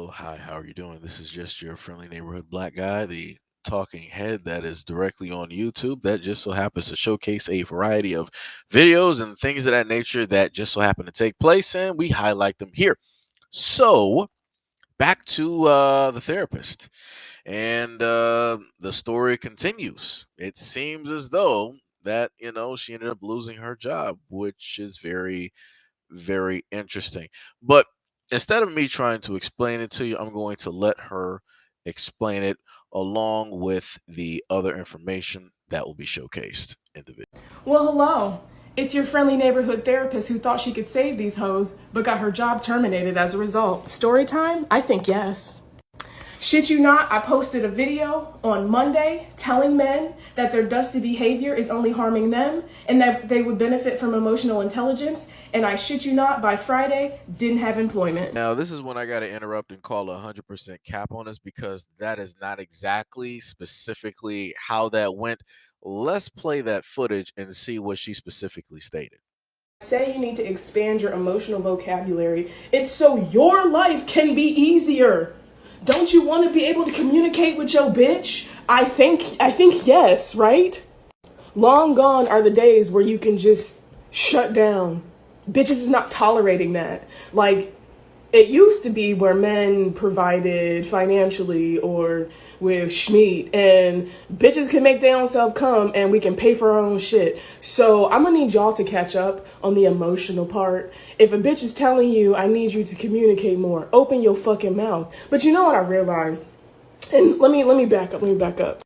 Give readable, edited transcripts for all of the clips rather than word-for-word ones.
hi, how are you doing? This is just your friendly neighborhood black guy, the talking head that is directly on YouTube that just so happens to showcase a variety of videos and things of that nature that just so happen to take place, and we highlight them here. So, back to the therapist, and the story continues. It seems as though that, she ended up losing her job, which is very interesting. But instead of me trying to explain it to you, I'm going to let her explain it along with the other information that will be showcased in the video. Well, hello. It's your friendly neighborhood therapist who thought she could save these hoes, but got her job terminated as a result. Story time? I think yes. Shit you not, I posted a video on Monday telling men that their dusty behavior is only harming them and that they would benefit from emotional intelligence. And I shit you not, by Friday, didn't have employment. Now, this is when I got to interrupt and call 100% cap on this because that is not exactly specifically how that went. Let's play that footage and see what she specifically stated. Say you need to expand your emotional vocabulary. It's so your life can be easier. Don't you want to be able to communicate with your bitch? I think yes, right? Long gone are the days where you can just shut down. Bitches is not tolerating that. Like, it used to be where men provided financially or with schmeat, and bitches can make their own self come and we can pay for our own shit. So I'm gonna need y'all to catch up on the emotional part. If a bitch is telling you, I need you to communicate more, open your fucking mouth. But you know what I realized? And let me back up.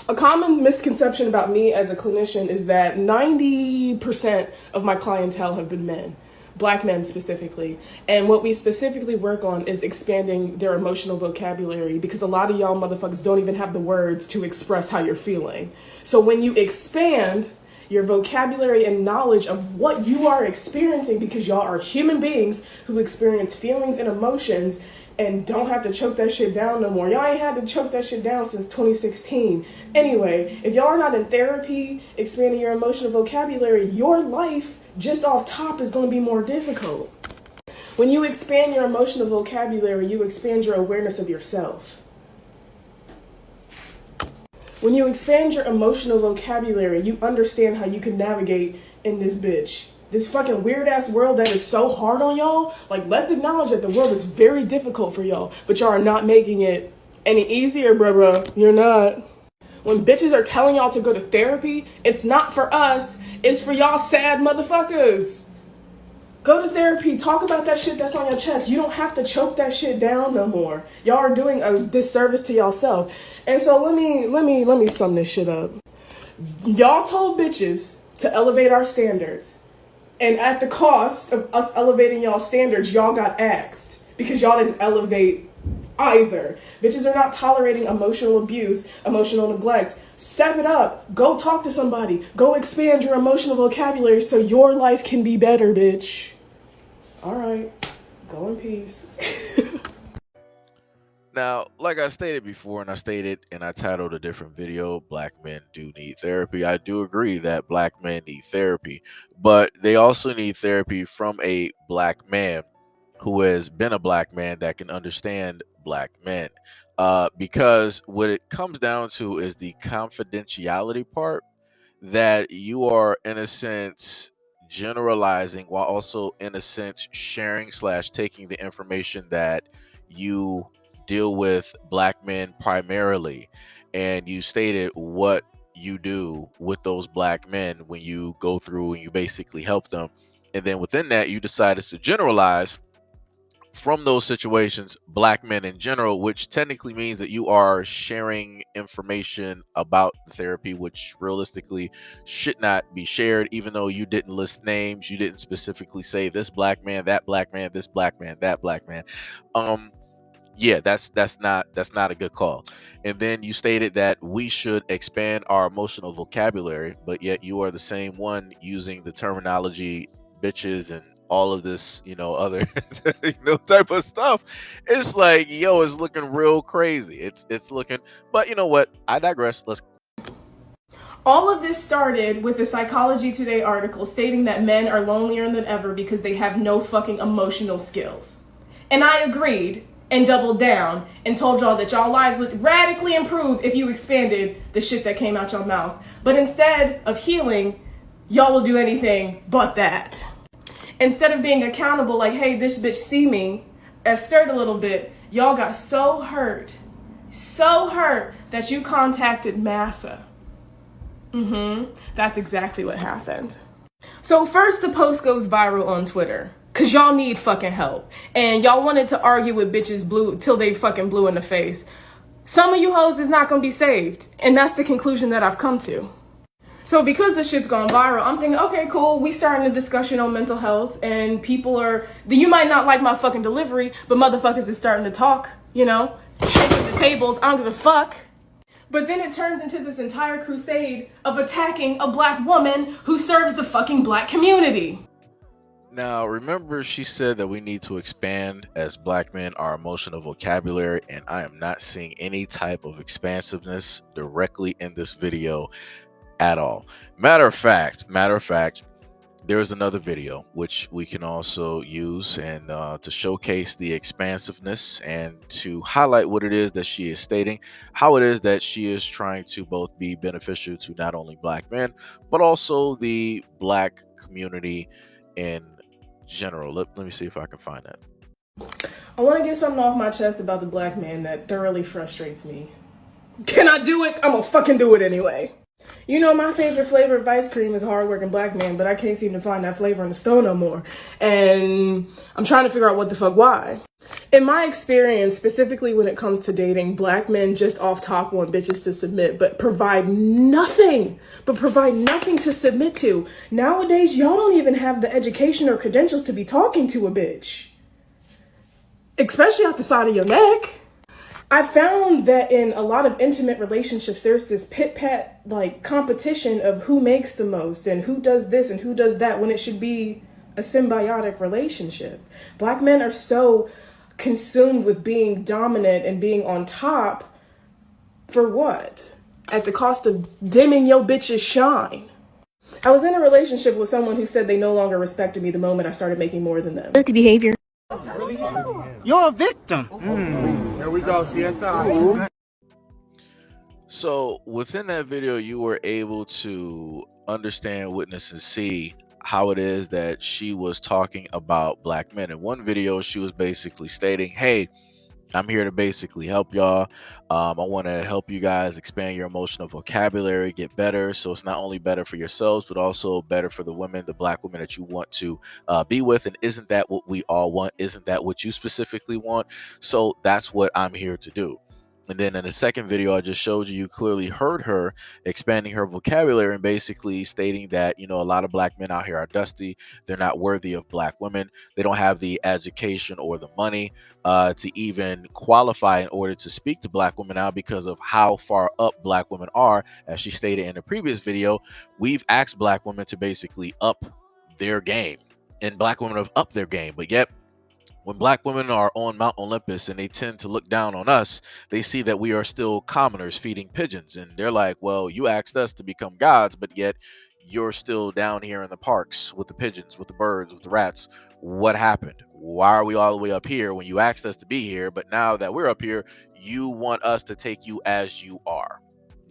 A common misconception about me as a clinician is that 90% of my clientele have been men. Black men specifically. And what we specifically work on is expanding their emotional vocabulary, because a lot of y'all motherfuckers don't even have the words to express how you're feeling. So when you expand your vocabulary and knowledge of what you are experiencing, because y'all are human beings who experience feelings and emotions and don't have to choke that shit down no more. Y'all ain't had to choke that shit down since 2016. Anyway, if y'all are not in therapy, expanding your emotional vocabulary, your life just off top is going to be more difficult. When you expand your emotional vocabulary, you expand your awareness of yourself. When you expand your emotional vocabulary, you understand how you can navigate in this bitch. This fucking weird ass world that is so hard on y'all. Like, let's acknowledge that the world is very difficult for y'all, but y'all are not making it any easier, bruh. You're not. When bitches are telling y'all to go to therapy, it's not for us, it's for y'all sad motherfuckers. Go to therapy, talk about that shit that's on your chest. You don't have to choke that shit down no more. Y'all are doing a disservice to yourself. And so let me sum this shit up. Y'all told bitches to elevate our standards. And at the cost of us elevating y'all standards, y'all got axed because y'all didn't elevate either. Bitches are not tolerating emotional abuse, emotional neglect. Step it up. Go talk to somebody. Go expand your emotional vocabulary so your life can be better, bitch. All right. Go in peace. Now, like I stated before, and I stated and I titled a different video, Black Men Do Need Therapy. I do agree that black men need therapy, but they also need therapy from a black man who has been a black man that can understand black men. Because what it comes down to is the confidentiality part, that you are, in a sense, generalizing while also, in a sense, sharing slash taking the information that you deal with black men primarily, and you stated what you do with those black men when you go through and you basically help them, and then within that you decided to generalize from those situations black men in general, which technically means that you are sharing information about the therapy which realistically should not be shared, even though you didn't list names, you didn't specifically say this black man, that black man, this black man, that black man. Yeah, that's not a good call. And then you stated that we should expand our emotional vocabulary, but yet you are the same one using the terminology bitches and all of this, other type of stuff. It's like, yo, it's looking real crazy. It's looking, but you know what? I digress. Let's. All of this started with the Psychology Today article stating that men are lonelier than ever because they have no fucking emotional skills. And I agreed. and doubled down and told y'all that y'all lives would radically improve if you expanded the shit that came out your mouth. But instead of healing, y'all will do anything but that. Instead of being accountable, like, hey, this bitch see me, and stirred a little bit, y'all got so hurt that you contacted massa. That's exactly what happened. So first the post goes viral on Twitter, cause y'all need fucking help. And y'all wanted to argue with bitches blue till they fucking blue in the face. Some of you hoes is not gonna be saved. And that's the conclusion that I've come to. So because this shit's gone viral, I'm thinking, okay, cool, we starting a discussion on mental health, and people are, you might not like my fucking delivery, but motherfuckers is starting to talk, you know, shaking the tables, I don't give a fuck. But then it turns into this entire crusade of attacking a black woman who serves the fucking black community. Now, remember, she said that we need to expand as black men our emotional vocabulary, and I am not seeing any type of expansiveness directly in this video at all. Matter of fact, there's another video which we can also use and to showcase the expansiveness and to highlight what it is that she is stating, how it is that she is trying to both be beneficial to not only black men but also the black community in general. Let me see if I can find that. I want to get something off my chest about the black man that thoroughly frustrates me. Can I do it? I'm gonna fucking do it anyway. You know, my favorite flavor of ice cream is hardworking black man, but I can't seem to find that flavor in the store no more. And I'm trying to figure out what the fuck why. In my experience, specifically when it comes to dating, black men just off top want bitches to submit, but provide nothing to submit to. Nowadays, y'all don't even have the education or credentials to be talking to a bitch. Especially out the side of your neck. I found that in a lot of intimate relationships, there's this pit-pat like competition of who makes the most and who does this and who does that, when it should be a symbiotic relationship. Black men are so consumed with being dominant and being on top, for what? At the cost of dimming your bitch's shine. I was in a relationship with someone who said they no longer respected me the moment I started making more than them. Nasty behavior. You're a victim. Here we go, CSI. So within that video, you were able to understand, witness, and see how it is that she was talking about black men. In one video, she was basically stating, hey, I'm here to basically help y'all. I want to help you guys expand your emotional vocabulary, get better. So it's not only better for yourselves, but also better for the women, the black women that you want to be with. And isn't that what we all want? Isn't that what you specifically want? So that's what I'm here to do. And then in the second video I just showed you, you clearly heard her expanding her vocabulary and basically stating that, you know, a lot of black men out here are dusty. They're not worthy of black women. They don't have the education or the money to even qualify in order to speak to black women now because of how far up black women are. As she stated in the previous video, we've asked black women to basically up their game, and black women have upped their game, but yet when black women are on Mount Olympus and they tend to look down on us, they see that we are still commoners feeding pigeons. And they're like, well, you asked us to become gods, but yet you're still down here in the parks with the pigeons, with the birds, with the rats. What happened? Why are we all the way up here when you asked us to be here? But now that we're up here, you want us to take you as you are.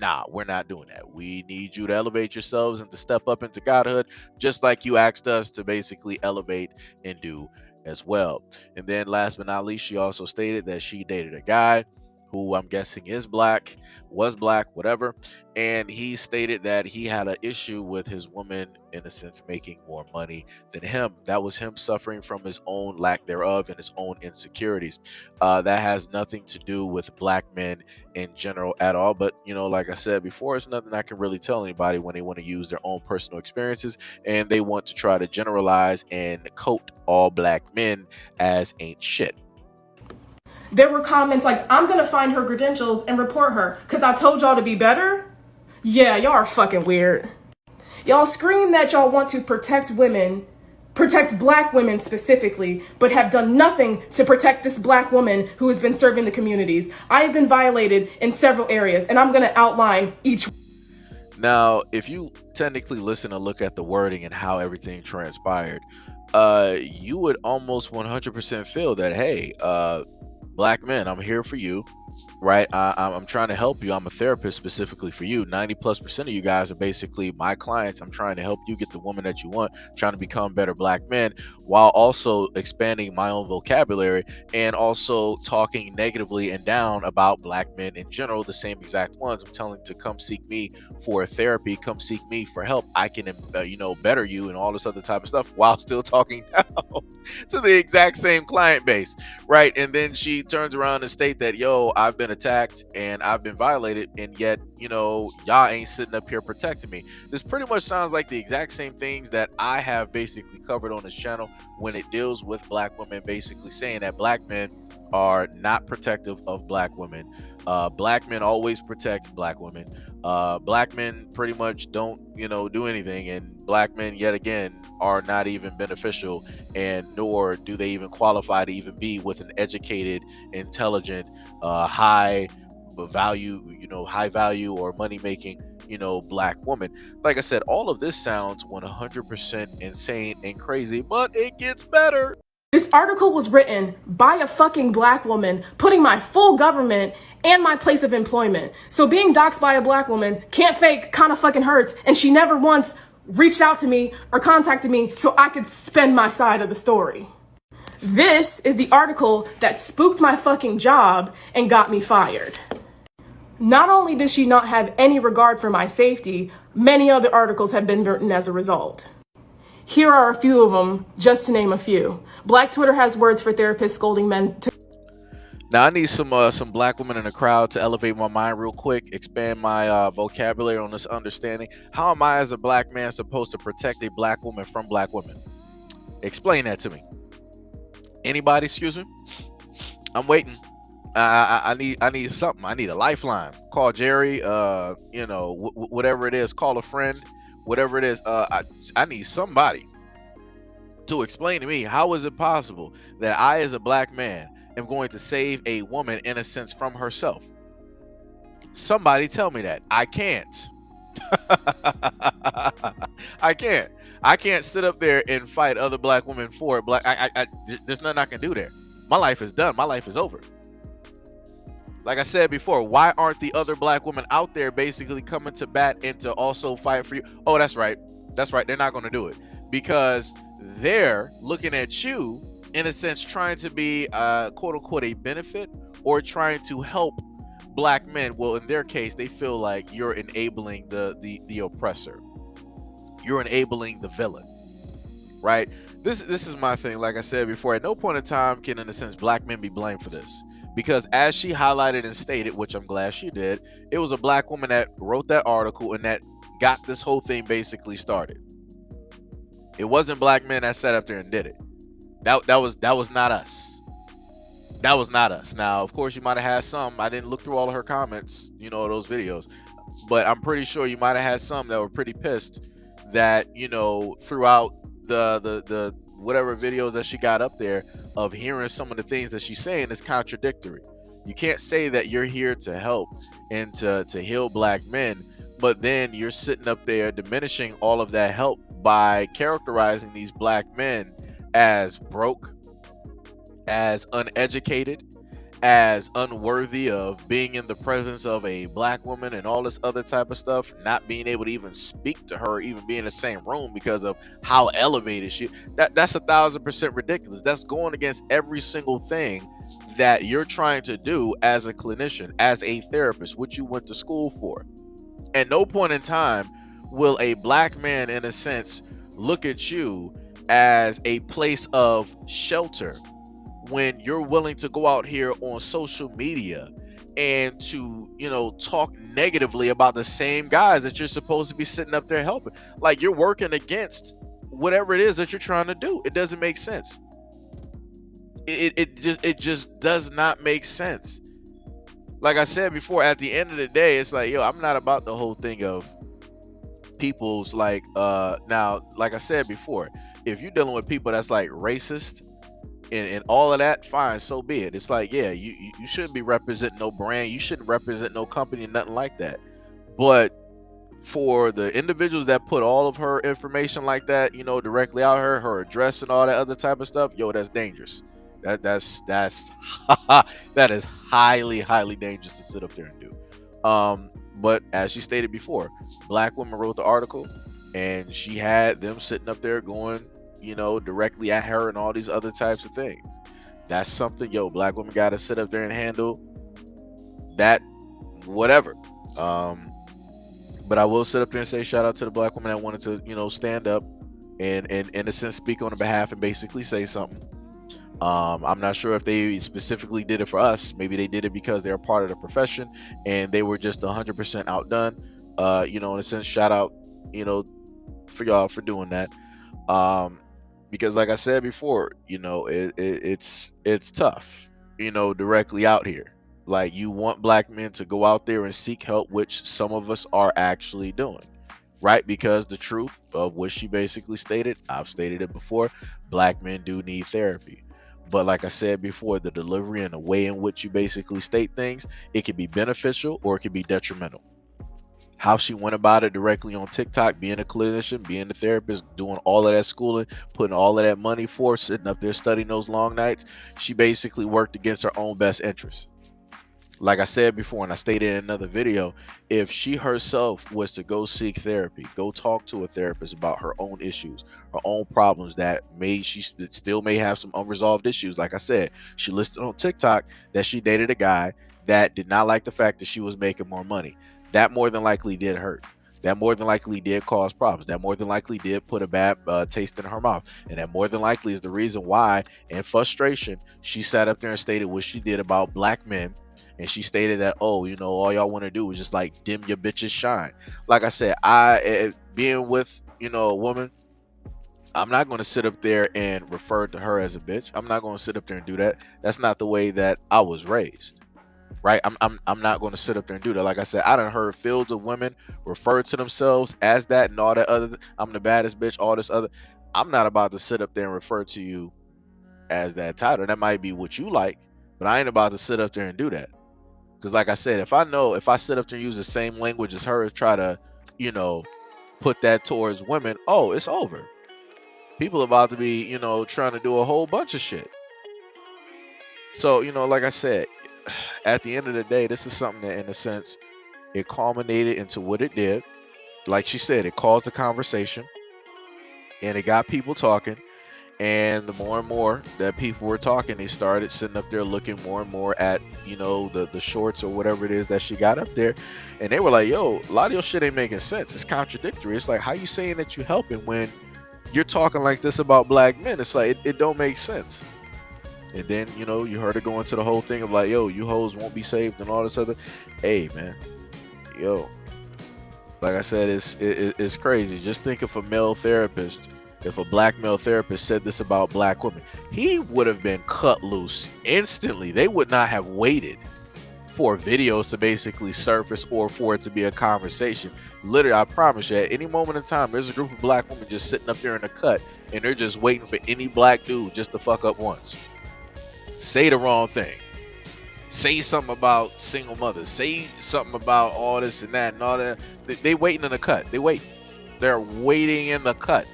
Nah, we're not doing that. We need you to elevate yourselves and to step up into godhood, just like you asked us to basically elevate and do as well. And then last but not least, she also stated that she dated a guy who I'm guessing is black, was black, whatever. And he stated that he had an issue with his woman, in a sense, making more money than him. That was him suffering from his own lack thereof and his own insecurities. That has nothing to do with black men in general at all. But, you know, like I said before, it's nothing I can really tell anybody when they want to use their own personal experiences and they want to try to generalize and coat all black men as ain't shit. There were comments like, I'm gonna find her credentials and report her because I told y'all to be better. Yeah, y'all are fucking weird. Y'all scream that y'all want to protect women, protect black women specifically, but have done nothing to protect this black woman who has been serving the communities. I have been violated in several areas, and I'm gonna outline each. Now, if you technically listen and look at the wording and how everything transpired, you would almost 100% feel that, hey, black men, I'm here for you, right? I'm trying to help you. I'm a therapist specifically for you. 90+% of you guys are basically my clients. I'm trying to help you get the woman that you want, trying to become better black men, while also expanding my own vocabulary and also talking negatively and down about black men in general, the same exact ones. I'm telling to come seek me for therapy, come seek me for help. I can, better you and all this other type of stuff while still talking down to the exact same client base, right? And then she turns around and state that, yo, I've been attacked and I've been violated, and yet, y'all ain't sitting up here protecting me. This pretty much sounds like the exact same things that I have basically covered on this channel when it deals with black women, basically saying that black men are not protective of black women. Black men always protect black women. Black men pretty much don't, do anything, and black men, yet again, are not even beneficial, and nor do they even qualify to even be with an educated, intelligent, high value, high value or money making, black woman. Like I said, all of this sounds 100% insane and crazy, but it gets better. This article was written by a fucking black woman, putting my full government and my place of employment. So being doxxed by a black woman, can't fake, kind of fucking hurts, and she never once reached out to me or contacted me so I could spend my side of the story. This is the article that spooked my fucking job and got me fired. Not only does she not have any regard for my safety, many other articles have been written as a result. Here are a few of them, just to name a few. Black Twitter has words for therapists scolding men. Now I need some black women in the crowd to elevate my mind real quick, expand my vocabulary on this understanding. How am I as a black man supposed to protect a black woman from black women? Explain that to me. Anybody? Excuse me. I'm waiting. I need something. I need a lifeline. Call Jerry. Whatever it is. Call a friend. Whatever it is. I need somebody to explain to me, how is it possible that I, as a black man, am going to save a woman, in a sense, from herself? Somebody tell me that. I can't. I can't sit up there and fight other black women for it. There's nothing I can do there. My life is done. My life is over. Like I said before, why aren't the other black women out there basically coming to bat and to also fight for you? Oh, that's right. That's right. They're not going to do it because they're looking at you, in a sense, trying to be quote unquote a benefit, or trying to help black men. Well, in their case, they feel like you're enabling the oppressor. You're enabling the villain, right? This is my thing. Like I said before, at no point in time can, in a sense, black men be blamed for this. Because as she highlighted and stated, which I'm glad she did, it was a black woman that wrote that article and that got this whole thing basically started. It wasn't black men that sat up there and did it. That was not us. That was not us. Now, of course, you might have had some. I didn't look through all of her comments, those videos, but I'm pretty sure you might have had some that were pretty pissed that, throughout the whatever videos that she got up there, of hearing some of the things that she's saying is contradictory. You can't say that you're here to help and to heal black men, but then you're sitting up there diminishing all of that help by characterizing these black men as broke, as uneducated, as unworthy of being in the presence of a black woman and all this other type of stuff, not being able to even speak to her, even be in the same room because of how elevated she. That's 1,000% ridiculous. That's going against every single thing that you're trying to do as a clinician, as a therapist, what you went to school for. At no point in time will a black man, in a sense, look at you as a place of shelter when you're willing to go out here on social media and to, talk negatively about the same guys that you're supposed to be sitting up there helping. Like, you're working against whatever it is that you're trying to do. It doesn't make sense. It just does not make sense. Like I said before, at the end of the day, it's like, I'm not about the whole thing of people's now, like I said before, if you're dealing with people that's like racist and all of that, fine, so be it. It's like, yeah, you shouldn't be representing no brand, you shouldn't represent no company, nothing like that. But for the individuals that put all of her information like that, directly out her address and all that other type of stuff, that's dangerous. That's that is highly dangerous to sit up there and do. But as she stated before, Black woman wrote the article, and she had them sitting up there going, directly at her and all these other types of things. That's something, Black women got to sit up there and handle that, whatever. Um, but I will sit up there and say shout out to the Black woman that wanted to, stand up and in a sense speak on her behalf and basically say something. I'm not sure if they specifically did it for us. Maybe they did it because they're part of the profession and they were just 100% outdone. In a sense, shout out, you know, for y'all for doing that. Because like I said before, it's tough, directly out here. Like, you want Black men to go out there and seek help, which some of us are actually doing, right? Because the truth of what she basically stated, I've stated it before, Black men do need therapy. But like I said before, the delivery and the way in which you basically state things, it can be beneficial or it can be detrimental. How she went about it directly on TikTok, being a clinician, being a therapist, doing all of that schooling, putting all of that money for, sitting up there studying those long nights, she basically worked against her own best interest. Like I said before, and I stated in another video, if she herself was to go seek therapy, go talk to a therapist about her own issues, her own problems that she still may have some unresolved issues. Like I said, she listed on TikTok that she dated a guy that did not like the fact that she was making more money. That more than likely did hurt. That more than likely did cause problems. That more than likely did put a bad taste in her mouth. And that more than likely is the reason why, in frustration, she sat up there and stated what she did about Black men. And she stated that, oh, all y'all want to do is just like dim your bitches shine. Like I said, being with, a woman, I'm not going to sit up there and refer to her as a bitch. I'm not going to sit up there and do that. That's not the way that I was raised. Right? I'm not going to sit up there and do that. Like I said, I done heard fields of women refer to themselves as that and all that other. I'm the baddest bitch, all this other. I'm not about to sit up there and refer to you as that title. That might be what you like, but I ain't about to sit up there and do that. Because like I said, if I sit up there and use the same language as her, try to, put that towards women, oh, it's over. People about to be, trying to do a whole bunch of shit. So, like I said, at the end of the day, this is something that, in a sense, it culminated into what it did. Like she said, it caused a conversation and it got people talking. And the more and more that people were talking, they started sitting up there looking more and more at, the shorts or whatever it is that she got up there. And they were like, yo, a lot of your shit ain't making sense. It's contradictory. It's like, how you saying that you helping when you're talking like this about Black men? It's like, it don't make sense. And then, you heard her go into the whole thing of like, yo, you hoes won't be saved and all this other. Hey, man, yo, like I said, it's crazy. Just think if a male therapist, if a Black male therapist said this about Black women, he would have been cut loose instantly. They would not have waited for videos to basically surface or for it to be a conversation. Literally, I promise you, at any moment in time, there's a group of Black women just sitting up there in the cut, and they're just waiting for any Black dude just to fuck up once. Say the wrong thing. Say something about single mothers. Say something about all this and that and all that. They waiting in the cut. They're waiting in the cut.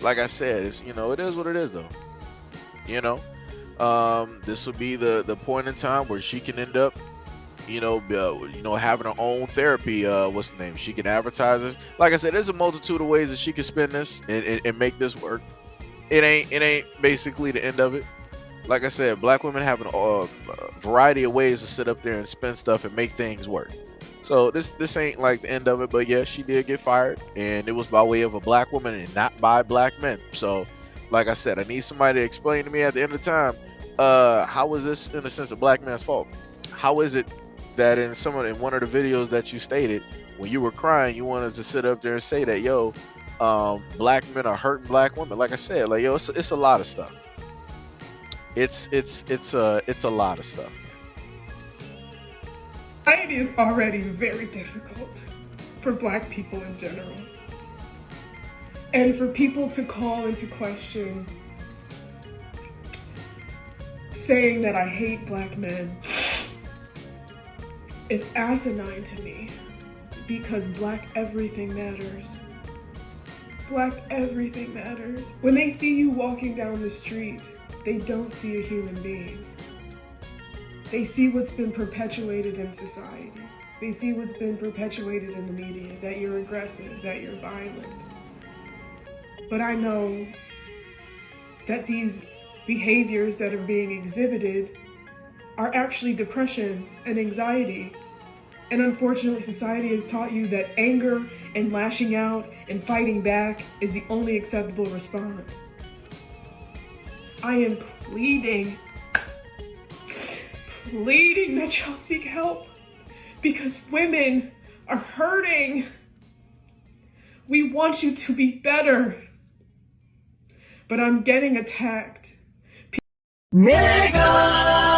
Like I said, it's, it is what it is though. This will be the point in time where she can end up, having her own therapy. What's the name? She can advertise this. Like I said, there's a multitude of ways that she can spin this and make this work. It ain't basically the end of it. Like I said, Black women have a variety of ways to sit up there and spin stuff and make things work. So this ain't like the end of it, but yeah, she did get fired, and it was by way of a Black woman and not by Black men. So, like I said, I need somebody to explain to me at the end of the time, how is this in a sense a Black man's fault? How is it that in one of the videos that you stated, when you were crying, you wanted to sit up there and say that, yo, Black men are hurting Black women? Like I said, like, yo, it's a lot of stuff. It's a lot of stuff. Society is already very difficult for Black people in general. And for people to call into question saying that I hate Black men is asinine to me, because Black everything matters. Black everything matters. When they see you walking down the street They don't see a human being. They see what's been perpetuated in society. They see what's been perpetuated in the media, that you're aggressive, that you're violent. But I know that these behaviors that are being exhibited are actually depression and anxiety. And unfortunately, society has taught you that anger and lashing out and fighting back is the only acceptable response. I am pleading that y'all seek help because women are hurting. We want you to be better. But I'm getting attacked. Nigga!